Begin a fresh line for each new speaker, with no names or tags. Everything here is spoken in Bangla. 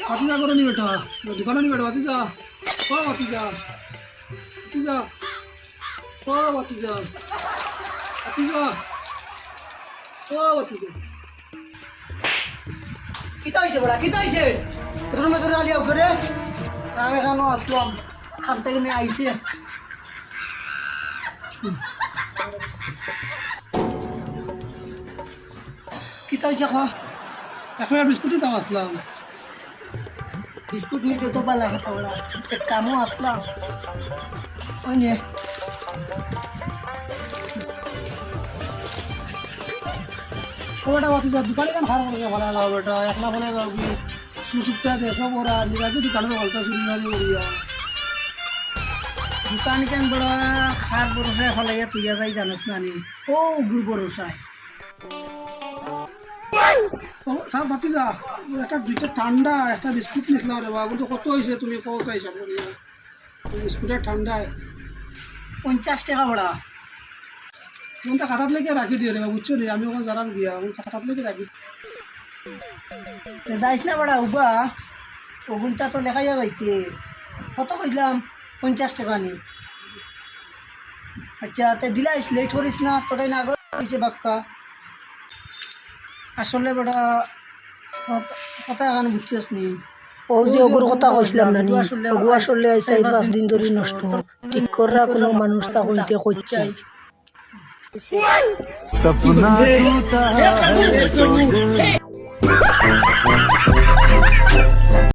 ভাতিজা করে নি বেটা দোকানে নি বেটা ভাতিজা ও ভাতিজা ভাতিজা ও ভাতিজা ভাতিজা ও ভাতিজা
কিতা হয়েছে বড়া কিতা হয়েছে তোর মধ্যে আলিয়াও করে আমি এখানে আসলাম খান থেকে নিয়ে আইসে কিতা হয়েছে খা
এখন আর বিস্কুটের দাম আসলাম
বিস্কুট নিতে তো পারলাম কথা বলা এক কামও আসলাম ওই নিয়ে
ও বেটা ভাতিজা দোকানে কেন খারাপ করে ভালো লাগলো বেটা একলা বলে যাবি সুযোগটা দেখো ওরা নিরাকে দোকানের বলতা শুরু করিয়া
দোকান কেন বড় খার বরসায় ফলাইয়া তুইয়া যাই জানিস না নি ও গুড় বরসায়
স্যার ভাতিজা একটা দুইটা ঠান্ডা একটা বিস্কুট নিয়েছিলাম রে বাবু তো কত হয়েছে তুমি কত চাইছা বলিয়া বিস্কুটের ঠান্ডায়
50 টাকা বড়া
কোনটা খাতাত লেগে রাখি দিও রে বাবু বুঝছো নি আমি ওখানে জানাম গিয়া আমি খাতাত লেগে রাখি
যাইস না বড়া উবা ওগুনটা তো লেখা যাইতে কত কইলাম 50 টাকা নি আচ্ছা তে দিলাইস লেট করিস না তোটাই না কইছে বাক্কা আসলে বড়া কথা এখন বুঝছিস নি
ও যে ওগুর কথা কইছিলাম না নি ওগু আসলে 4-5 দিন ধরে নষ্ট ঠিক করা কোনো মানুষ তা কইতে কইছে
सपना टूटा है तो दिल